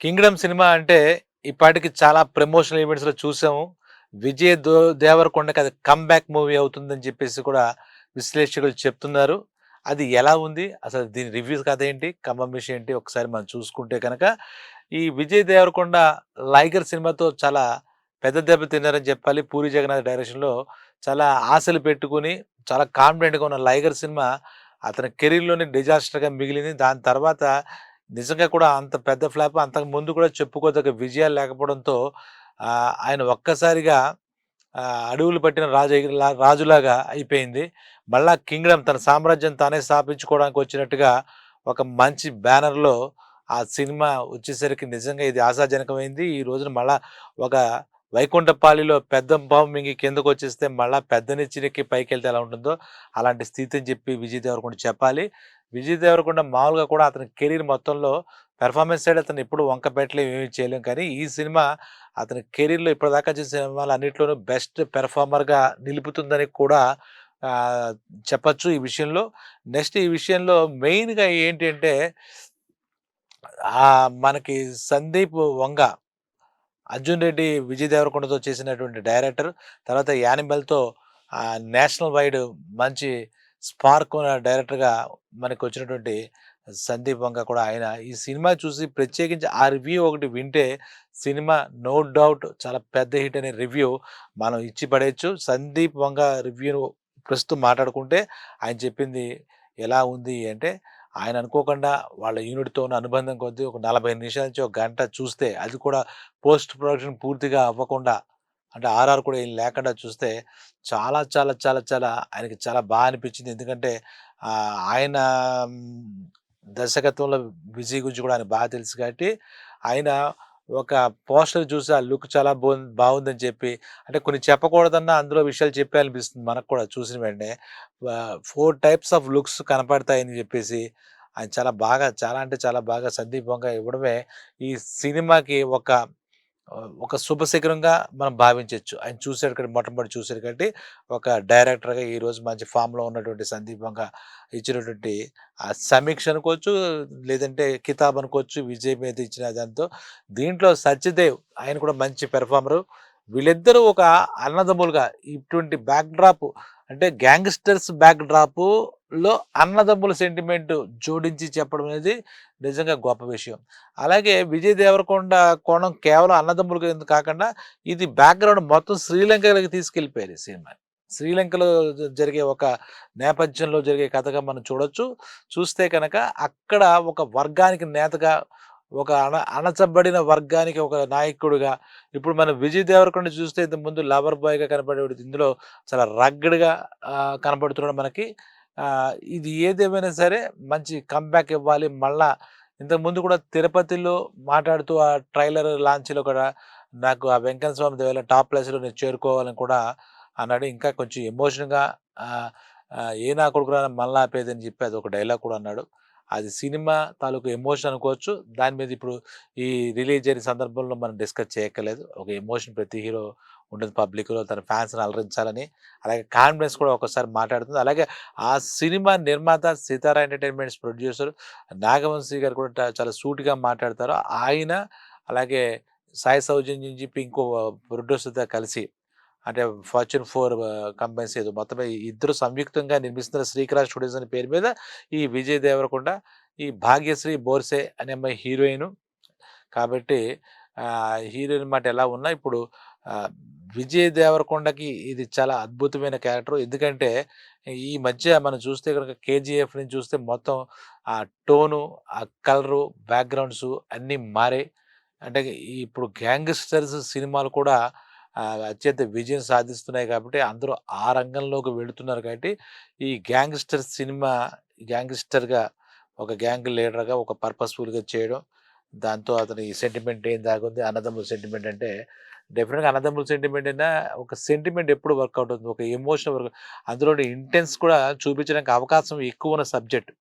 'Kingdom' cinema అంటే ఇప్పటికి చాలా ప్రమోషనల్ ఈవెంట్స్‌లో చూసాము. దేవరకొండకి అది కమ్‌బ్యాక్ మూవీ అవుతుందని చెప్పేసి కూడా విశ్లేషకులు చెప్తున్నారు. అది ఎలా ఉంది? అసలు దీని రివ్యూస్ కథేంటి? కమ్మం విషయం ఏంటి? ఒకసారి మనం చూసుకుంటే కనుక, ఈ విజయ్ దేవరకొండ 'లైగర్' సినిమాతో చాలా పెద్ద దెబ్బ తిన్నారని చెప్పాలి. పూరి జగన్నాథ్ డైరెక్షన్‌లో చాలా ఆశలు పెట్టుకొని, చాలా కాన్ఫిడెంట్‌గా ఉన్న 'లైగర్' సినిమా అతని కెరీర్‌లోనే డిజాస్టర్‌గా మిగిలింది. దాని తర్వాత నిజంగా కూడా అంత పెద్ద ఫ్లాప్ అంతకు ముందు కూడా చెప్పుకోదగ్గ విజయాలు లేకపోవడంతో ఆయన ఒక్కసారిగా అడవులు పట్టిన రాజులాగా అయిపోయింది. మళ్ళా కింగ్డమ్ తన సామ్రాజ్యం తానే స్థాపించుకోవడానికి వచ్చినట్టుగా ఒక మంచి బ్యానర్‌లో ఆ సినిమా వచ్చేసరికి నిజంగా ఇది ఆశాజనకమైంది. ఈ రోజున మళ్ళా ఒక వైకుంఠపాళిలో పెద్ద పాము మింగి కిందకొచ్చేస్తే మళ్ళా పెద్దని చినెక్కి పైకెళ్తే ఎలా ఉంటుందో అలాంటి స్థితి అని చెప్పి విజయ్ దేవరకొండ చెప్పాలి. విజయ్ దేవరకొండ మామూలుగా కూడా అతని కెరీర్ మొత్తంలో పెర్ఫార్మెన్స్ సైడ్ అతను ఎప్పుడు వంక పెట్టలేం, ఏమి చేయలేం. కానీ ఈ సినిమా అతని కెరీర్‌లో ఇప్పటిదాకా చేసిన సినిమాలన్నిట్లోనూ బెస్ట్ పెర్ఫార్మర్‌గా నిలుపుతుందని కూడా ఆహ్, చెప్పొచ్చు ఈ విషయంలో. నెక్స్ట్ ఈ విషయంలో మెయిన్‌గా ఏంటి అంటే మనకి సందీప్ వంగ, అర్జున్ రెడ్డి, విజయ్ దేవరకొండతో చేసినటువంటి డైరెక్టర్. తర్వాత యానిమల్‌తో నేషనల్ వైడ్ మంచి స్పార్క్ ఉన్న డైరెక్టర్‌గా మనకొచ్చినటువంటి సందీప్ వంగ కూడా ఆయన ఈ సినిమా చూసి ప్రత్యేకించి ఆ రివ్యూ ఒకటి వింటే సినిమా నో డౌట్ చాలా పెద్ద హిట్ అనే రివ్యూ మనం ఇచ్చి పడేయొచ్చు. సందీప్ వంగ రివ్యూను ప్రస్తుతం మాట్లాడుకుంటే ఆయన చెప్పింది ఎలా ఉంది అంటే, ఆయన అనుకోకుండా వాళ్ళ యూనిట్‌తో ఉన్న అనుబంధం కొద్దీ ఒక 40 నిమిషాల నుంచి ఒక గంట చూస్తే అది కూడా పోస్ట్ ప్రొడక్షన్ పూర్తిగా అవ్వకుండా అంటే ఆర్ఆర్ కూడా ఏం లేకుండా చూస్తే చాలా చాలా చాలా చాలా ఆయనకి చాలా అనిపించింది. ఎందుకంటే ఆయన దర్శకత్వంలో విజయ్ గురించి కూడా ఆయనకు తెలుసు కాబట్టి ఆయన ఒక పోస్టర్ చూసి ఆ లుక్ చాలా బాగుందని చెప్పి అంటే కొన్ని చెప్పకూడదన్నా అందులో విషయాలు చెప్పాలనిపిస్తుంది మనకు కూడా చూసిన వెంటనే. 4 టైప్స్ ఆఫ్ లుక్స్ కనపడతాయని చెప్పేసి ఆయన చాలా అంటే చాలా బాగా సందీపంగా ఇవ్వడమే ఈ సినిమాకి ఒక శుభశిఖరంగా మనం భావించొచ్చు. ఆయన చూసాడు కాబట్టి మొట్టమొదటి చూసాడు కాబట్టి ఒక డైరెక్టర్‌గా ఈరోజు మంచి ఫామ్‌లో ఉన్నటువంటి సందీప్ వంగ ఇచ్చినటువంటి ఆ సమీక్ష అనుకోవచ్చు, లేదంటే కితాబ్ అనుకోవచ్చు విజయ్ మీద ఇచ్చిన దాంతో. దీంట్లో సత్యదేవ్ ఆయన కూడా మంచి పెర్ఫార్మరు. వీళ్ళిద్దరూ ఒక అన్నదమ్ములుగా ఇటువంటి బ్యాక్‌డ్రాప్ అంటే గ్యాంగ్‌స్టర్స్ బ్యాక్‌డ్రాప్‌లో అన్నదమ్ముల సెంటిమెంట్ జోడించి చెప్పడం అనేది నిజంగా గొప్ప విషయం. అలాగే విజయ్ దేవరకొండ కోణం కేవలం అన్నదమ్ములుగా ఎందుకు కాకుండా ఇది బ్యాక్‌గ్రౌండ్ మొత్తం శ్రీలంకలోకి తీసుకెళ్ళిపోయారు ఈ సినిమాని. శ్రీలంకలో జరిగే ఒక నేపథ్యంలో జరిగే కథగా మనం చూడొచ్చు. చూస్తే కనుక అక్కడ ఒక వర్గానికి నేతగా, ఒక అణచబడిన వర్గానికి ఒక నాయకుడిగా ఇప్పుడు మనం విజయ్ దేవరకొండ చూస్తే ఇంతకుముందు లవర్ బాయ్‌గా కనపడేవాడు. ఇందులో చాలా రగ్గడ్‌గా కనపడుతున్నాడు మనకి. ఇది ఏదేమైనా సరే మంచి కమ్‌బ్యాక్ ఇవ్వాలి. మళ్ళా ఇంతకుముందు కూడా తిరుపతిలో మాట్లాడుతూ ఆ ట్రైలర్ లాంచ్‌లో కూడా నాకు ఆ వెంకన్న స్వామి దయ వల్ల టాప్ ప్లేస్‌లో నేను చేరుకోవాలని కూడా అన్నాడు. ఇంకా కొంచెం ఎమోషన్‌గా ఆహ్, ఆహ్, "ఏ నా కొడుకురా మనలా ఆపేదని" చెప్పి అదొక డైలాగ్ కూడా అన్నాడు. అది సినిమా తాలూకు ఎమోషన్ అనుకోవచ్చు. దాని మీద ఇప్పుడు ఈ రిలీజ్ అయిన సందర్భంలో మనం డిస్కస్ చేయక్కర్లేదు. ఒక ఎమోషన్ ప్రతి హీరో ఉంటుంది పబ్లిక్‌లో తన ఫాన్స్‌ని అలరించాలని. అలాగే కాన్ఫిడెన్స్ కూడా ఒక్కోసారి మాట్లాడుతుంది. అలాగే ఆ సినిమా నిర్మాత సితారా ఎంటర్‌టైన్‌మెంట్స్ ప్రొడ్యూసర్ నాగవంశీ గారు కూడా చాలా సూటిగా మాట్లాడతారు. ఆయన అలాగే సాయి సౌజన్యం చెప్పి ఇంకో ప్రొడ్యూసర్‌తో కలిసి అంటే ఫార్చ్యూన్ 4 కంపెనీస్ ఏదో మొత్తం ఇద్దరు సంయుక్తంగా నిర్మిస్తున్న 'శ్రీకర స్టూడియోస్' అనే పేరు మీద ఈ విజయ్ దేవరకొండ, ఈ భాగ్యశ్రీ బోర్సే అనే అమ్మాయి హీరోయిను. కాబట్టి హీరోయిన్ మాట ఎలా ఉన్నా ఇప్పుడు ఆహ్, విజయ్ దేవరకొండకి ఇది చాలా అద్భుతమైన క్యారెక్టర్. ఎందుకంటే ఈ మధ్య మనం చూస్తే గనుక 'కేజీఎఫ్' నుంచి చూస్తే మొత్తం ఆ టోను, ఆ కలరు, బ్యాక్‌గ్రౌండ్సు అన్నీ మారాయి. అంటే ఇప్పుడు గ్యాంగ్‌స్టర్స్ సినిమాలు కూడా అత్యంత విజయం సాధిస్తున్నాయి కాబట్టి అందరూ ఆ రంగంలోకి వెళుతున్నారు కాబట్టి ఈ గ్యాంగ్‌స్టర్ సినిమా గ్యాంగ్‌స్టర్‌గా ఒక గ్యాంగ్ లీడర్‌గా ఒక పర్పస్‌ఫుల్‌గా చేయడం. దాంతో అతని సెంటిమెంట్ ఏం దాగుంది అన్నదమ్ముల సెంటిమెంట్ అంటే డెఫినిట్‌గా అన్నదమ్ముల సెంటిమెంట్ అయినా ఒక సెంటిమెంట్ ఎప్పుడు వర్కౌట్ అవుతుంది. ఒక ఎమోషన్ అందులోని ఇంటెన్స్ కూడా చూపించడానికి అవకాశం ఎక్కువ ఉన్న సబ్జెక్ట్.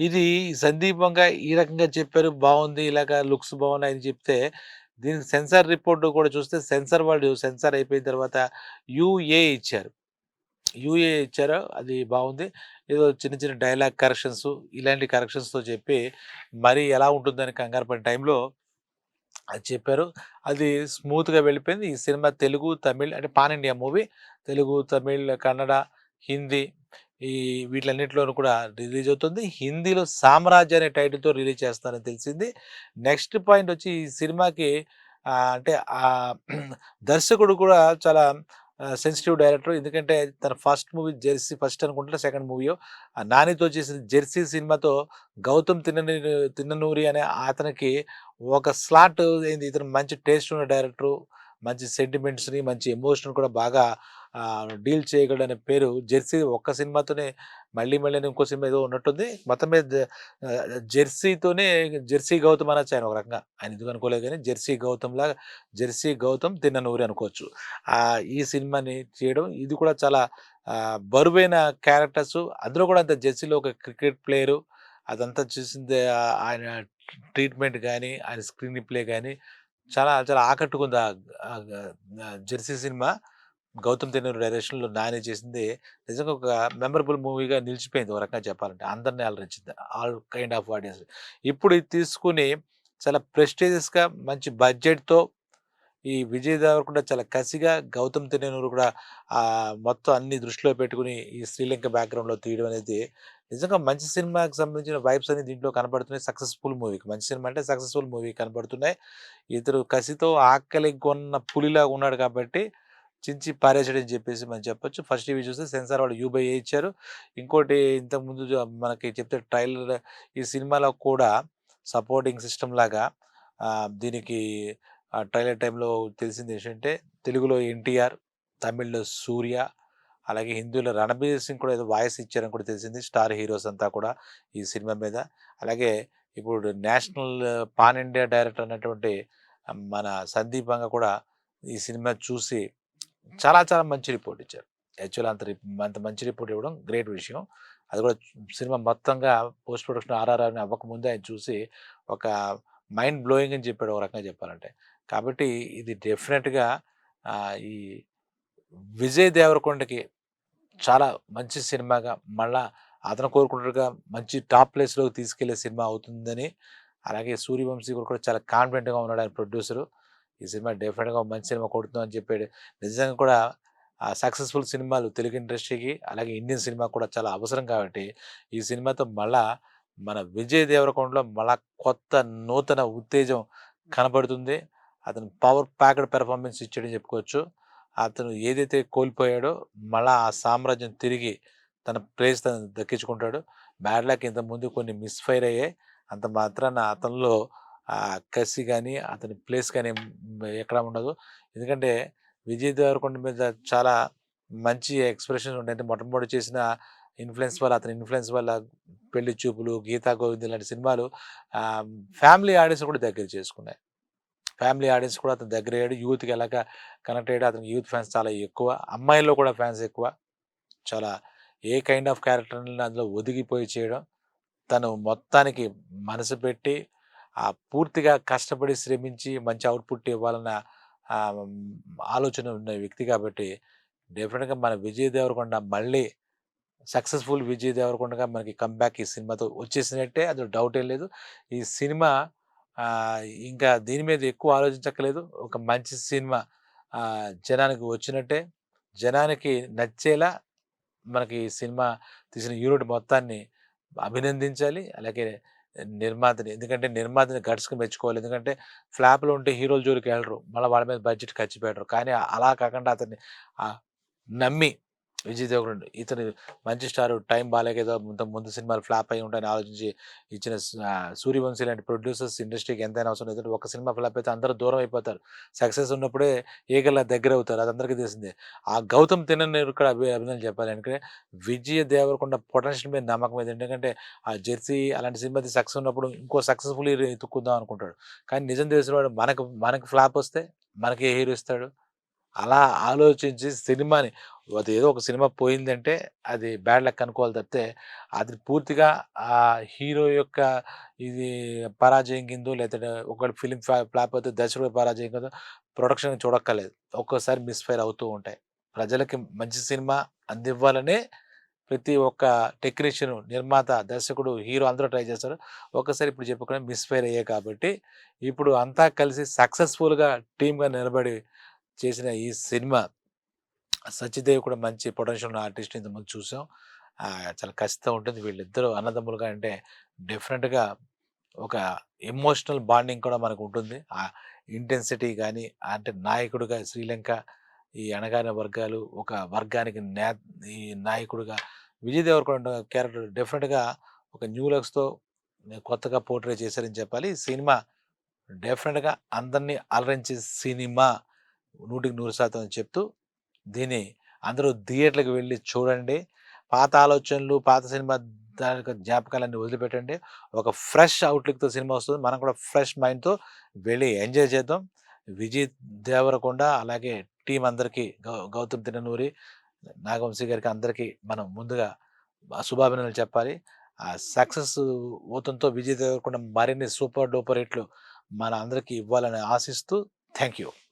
ఇది సందీపంగా ఈ రకంగా చెప్పారు బావుంది. ఇలాగ లుక్స్ బావున్నాయని చెప్తే, దీనికి సెన్సార్ రిపోర్ట్ కూడా చూస్తే సెన్సార్ వాళ్ళు సెన్సార్ అయిపోయిన తర్వాత యూఏ ఇచ్చారు. యూఏ ఇచ్చారు. అది బావుంది. ఏదో చిన్న చిన్న డైలాగ్ కరెక్షన్స్ ఇలాంటి కరెక్షన్స్‌తో చెప్పి మరి ఎలా ఉంటుందని కంగారు పడిన టైంలో అది చెప్పారు. అది స్మూత్‌గా వెళ్ళిపోయింది. ఈ సినిమా తెలుగు, తమిళ్ అంటే pan India movie. Telugu, Tamil, Kannada, Hindi ఈ వీటిలన్నిటిలోనూ కూడా రిలీజ్ అవుతుంది. హిందీలో 'సామ్రాజ్య' అనే టైటిల్‌తో రిలీజ్ చేస్తారని తెలిసింది. నెక్స్ట్ పాయింట్ వచ్చి ఈ సినిమాకి అంటే దర్శకుడు కూడా చాలా సెన్సిటివ్ డైరెక్టర్. ఎందుకంటే తన ఫస్ట్ మూవీ 'జెర్సీ' ఫస్ట్ అనుకుంటా సెకండ్ మూవీయో 'నానితో' చేసిన 'జెర్సీ' సినిమాతో గౌతమ్ తిన్ననూరి అనే అతనికి ఒక స్లాట్ ఏంది ఇతను మంచి టేస్ట్ ఉన్న డైరెక్టరు. మంచి సెంటిమెంట్స్‌ని, మంచి ఎమోషన్ కూడా బాగా డీల్ చేయగలడనే పేరు 'జెర్సీ' ఒక్క సినిమాతోనే మళ్ళీ మళ్ళీ అని ఇంకో సినిమా ఏదో ఉన్నట్టుంది. మొత్తం మీద 'జెర్సీతోనే' 'జెర్సీ గౌతమ్' అనొచ్చు ఆయన ఒక రకంగా. ఆయన ఎందుకు అనుకోలేదు గానీ 'జెర్సీ గౌతమ్‌లాగా' 'జెర్సీ గౌతమ్ తిన్ననూరి' అనుకోవచ్చు. ఈ సినిమాని చేయడం ఇది కూడా చాలా బరువైన క్యారెక్టర్సు. అందులో కూడా అంతే 'జెర్సీలో' ఒక క్రికెట్ ప్లేయరు అదంతా చూసిందే ఆయన ట్రీట్‌మెంట్ గాని, ఆయన స్క్రీన్ ప్లే గాని చాలా చాలా ఆకట్టుకుంది. ఆహ్, ఆహ్, 'జెర్సీ' సినిమా గౌతమ్ తిన్నూరి డైరెక్షన్‌లో 'నాని' చేసింది నిజంగా ఒక మెమరబుల్ మూవీగా నిలిచిపోయింది ఒక రకంగా చెప్పాలంటే. అందరిని అలరించింది. All kind of audience. ఇప్పుడు ఇది తీసుకొని చాలా ప్రెస్టీజియస్‌గా మంచి బడ్జెట్‌తో ఈ విజయ్ దేవరకొండ చాలా కసిగా 'గౌతమ్ తిన్ననూరు' కూడా మొత్తం అన్ని దృష్టిలో పెట్టుకొని ఈ శ్రీలంక బ్యాక్‌గ్రౌండ్‌లో తీయడం అనేది నిజంగా మంచి సినిమాకి సంబంధించిన వైబ్స్ అన్ని దీంట్లో కనపడుతున్నాయి. సక్సెస్‌ఫుల్ మూవీకి. మంచి సినిమా అంటే సక్సెస్‌ఫుల్ మూవీ కనపడుతున్నాయి. ఇతరు కసితో ఆకలి కొన్న పులిలాగా ఉన్నాడు కాబట్టి చించి పారేసాడని చెప్పేసి మనం చెప్పొచ్చు. ఫస్ట్ ఇవి చూస్తే సెన్సార్ వాళ్ళు యూ/ఏ ఇచ్చారు. ఇంకోటి ఇంతకుముందు మనకి చెప్తే ట్రైలర్ ఈ సినిమాలో కూడా సపోర్టింగ్ సిస్టమ్ లాగా దీనికి ట్రైలర్ టైమ్‌లో తెలిసిందేంటంటే తెలుగులో 'ఎన్టీఆర్', తమిళ్‌లో 'సూర్య' అలాగే హిందీలో 'రణబీర్ సింగ్' కూడా ఏదో వాయిస్ ఇచ్చారని కూడా తెలిసింది. స్టార్ హీరోస్ అంతా కూడా ఈ సినిమా మీద. అలాగే ఇప్పుడు నేషనల్ పాన్ ఇండియా డైరెక్టర్ అన్నటువంటి మన సందీప్ వంగ కూడా ఈ సినిమా చూసి చాలా చాలా మంచి రిపోర్ట్ ఇచ్చారు. యాక్చువల్‌గా అంత మంచి రిపోర్ట్ ఇవ్వడం గ్రేట్ విషయం. అది కూడా సినిమా మొత్తంగా పోస్ట్ ప్రొడక్షన్ ఆర్ఆర్ఆర్ అని అవ్వకముందే ఆయన చూసి ఒక మైండ్ బ్లోయింగ్ అని చెప్పాడు ఒక రకంగా చెప్పాలంటే. కాబట్టి ఇది డెఫినిట్‌గా ఈ విజయ్ దేవరకొండకి చాలా మంచి సినిమాగా మళ్ళా అతను కోరుకున్నట్టుగా మంచి టాప్ ప్లేస్‌లోకి తీసుకెళ్ళే సినిమా అవుతుందని, అలాగే సూర్యవంశీ కూడా చాలా కాన్ఫిడెంట్‌గా ఉన్నాడు ఆయన ప్రొడ్యూసరు. ఈ సినిమా డెఫినిట్‌గా మంచి సినిమా కొడుతుందని చెప్పాడు. నిజంగా కూడా సక్సెస్‌ఫుల్ సినిమాలు తెలుగు ఇండస్ట్రీకి, అలాగే ఇండియన్ సినిమాకి కూడా చాలా అవసరం కాబట్టి, ఈ సినిమాతో మళ్ళా మన విజయ్ దేవరకొండలో మళ్ళా కొత్త నూతన ఉత్తేజం కనబడుతుంది. అతను పవర్ ప్యాక్డ్ పెర్ఫార్మన్స్ ఇచ్చాడని చెప్పుకోవచ్చు. అతను ఏదైతే కోల్పోయాడో మళ్ళా ఆ సామ్రాజ్యం తిరిగి తన ప్లేస్ తను దక్కించుకుంటాడు. బ్యాడ్ లక్ ఇంతకుముందు కొన్ని మిస్‌ఫైర్ అయ్యాయి. అంత మాత్రాన అతనిలో కసి గాని, అతని ప్లేస్ గాని ఎక్కడ ఉండదు. ఎందుకంటే విజయ్ దేవరకొండ మీద చాలా మంచి ఎక్స్‌ప్రెషన్స్ ఉంటాయి. అంటే మొట్టమొదటి చేసిన ఇన్‌ఫ్లుయెన్స్ వల్ల అతని ఇన్‌ఫ్లుయెన్స్ వల్ల 'పెళ్లి చూపులు', 'గీతా గోవిందం' లాంటి సినిమాలు ఫ్యామిలీ ఆడియన్స్‌ని కూడా దగ్గర చేసుకున్నాయి. ఫ్యామిలీ ఆడియన్స్ కూడా అతని దగ్గరయ్యాడు. యూత్‌కి ఎలాగా కనెక్ట్ అయ్యాడో అతనికి యూత్ ఫ్యాన్స్ చాలా ఎక్కువ. అమ్మాయిల్లో కూడా ఫ్యాన్స్ ఎక్కువ. చాలా ఏ కైండ్ ఆఫ్ క్యారెక్టర్‌ని అందులో ఒదిగిపోయి చేయడం. తను మొత్తానికి మనసు పెట్టి పూర్తిగా కష్టపడి శ్రమించి మంచి అవుట్‌పుట్ ఇవ్వాలన్న ఆహ్, ఆలోచన ఉన్న వ్యక్తి కాబట్టి డెఫినిట్‌గా మన విజయ్ దేవరకొండ మళ్ళీ సక్సెస్‌ఫుల్ విజయ్ దేవరకొండగా మనకి కమ్‌బ్యాక్ ఈ సినిమాతో వచ్చేసినట్టే. అందులో డౌటేం లేదు. ఈ సినిమా ఇంకా దీని మీద ఎక్కువ ఆలోచించక్కర్లేదు. ఒక మంచి సినిమా జనానికి వచ్చినట్టే. జనానికి నచ్చేలా మనకి ఈ సినిమా తీసిన యూనిట్ మొత్తాన్ని అభినందించాలి. అలాగే నిర్మాతని ఎందుకంటే నిర్మాతని గట్స్‌గా మెచ్చుకోవాలి. ఎందుకంటే ఫ్లాప్‌లు ఉంటే హీరోల జోలికెళ్ళరు. మళ్ళా వాళ్ళ మీద బడ్జెట్ ఖర్చు పెట్టరు. కానీ అలా కాకుండా అతన్ని ఆహ్, నమ్మి విజయ్ దేవరకొండ ఇతను మంచి స్టారు టైం బాలేక ఏదో ముందు సినిమాలు ఫ్లాప్ అయ్యి ఉంటాయని ఆలోచించి ఇచ్చిన 'సూర్యవంశి' లాంటి ప్రొడ్యూసర్స్ ఇండస్ట్రీకి ఎంతైనా అవసరం లేదు. ఒక సినిమా ఫ్లాప్ అయితే అందరూ దూరం అయిపోతారు. సక్సెస్ ఉన్నప్పుడే ఈగల్లా దగ్గరవుతారు. అది అందరికీ తెలిసిందే. ఆ 'గౌతమ్ తిన్ననూరుకి' కూడా అభినందనలు చెప్పాలి. ఎందుకంటే విజయ్ దేవరకొండ పొటెన్షియల్ మీద నమ్మకం ఉంది. ఎందుకంటే ఆ 'జెర్సీ' అలాంటి సినిమా సక్సెస్ ఉన్నప్పుడు ఇంకో సక్సెస్‌ఫుల్ హీరో ఎతుక్కుందాం అనుకుంటాడు. కానీ నిజం తెలిసినవాడు మనకు ఫ్లాప్ వస్తే మనకి ఏ హీరో ఇస్తాడు? అలా ఆలోచించి సినిమాని అదేదో ఒక సినిమా పోయిందంటే అది బ్యాడ్ లక్ అనుకోవాలి తప్పితే, అది పూర్తిగా ఆ హీరో యొక్క ఇది పరాజయం కిందో లేదంటే ఒకవేళ ఫిల్మ్ ఫ్లాప్ అయితే దర్శకుడి పరాజయం కిందో ప్రొడక్షన్ చూడక్కర్లేదు. ఒక్కోసారి మిస్‌ఫైర్ అవుతూ ఉంటాయి. ప్రజలకి మంచి సినిమా అందివ్వాలనే ప్రతి ఒక్క టెక్నీషియన్, నిర్మాత, దర్శకుడు, హీరో అందరూ ట్రై చేస్తారు. ఒక్కసారి ఇప్పుడు చెప్పుకున్న మిస్‌ఫైర్ అయ్యాయి కాబట్టి, ఇప్పుడు అంతా కలిసి సక్సెస్‌ఫుల్‌గా టీమ్‌గా నిలబడి చేసిన ఈ సినిమా 'సత్యదేవ్' కూడా మంచి పొటెన్షియల్ ఉన్న ఆర్టిస్ట్ ఇంతకుముందు చూసాం. చాలా కసితో ఉంటుంది. వీళ్ళిద్దరూ అన్నదమ్ములుగా అంటే డెఫినిట్‌గా ఒక ఎమోషనల్ బాండింగ్ కూడా మనకుంటుంది. ఆ ఇంటెన్సిటీ గాని, అంటే నాయకుడిగా శ్రీలంక, ఈ అణగారిన వర్గాలు, ఒక వర్గానికి ఈ నాయకుడిగా విజయ్ దేవరకొండ క్యారెక్టర్ డెఫినిట్‌గా ఒక న్యూ లుక్స్‌తో కొత్తగా పోర్ట్రే చేశారని చెప్పాలి. ఈ సినిమా డెఫినిట్‌గా అందరిని అలరించే సినిమా 100కి 100% అని చెప్తూ, దీన్ని అందరూ థియేటర్‌లకి వెళ్లి చూడండి. పాత ఆలోచనలు, పాత సినిమా తాలూకా జ్ఞాపకాలన్నీ వదిలిపెట్టండి. ఒక ఫ్రెష్ అవుట్‌లుక్‌తో సినిమా వస్తుంది. మనం కూడా ఫ్రెష్ మైండ్‌తో వెళ్ళి ఎంజాయ్ చేద్దాం. విజయ్ దేవరకొండ అలాగే టీమ్ అందరికీ గౌతమ్ తిన్ననూరి, నాగవంశీ గారికి అందరికీ మనం ముందుగా శుభాభినందనలు చెప్పాలి. ఆ సక్సెస్ ఊతంతో విజయ్ దేవరకొండ మరిన్ని సూపర్ డూపర్ హిట్లు మన అందరికీ ఇవ్వాలని ఆశిస్తూ థాంక్ యూ.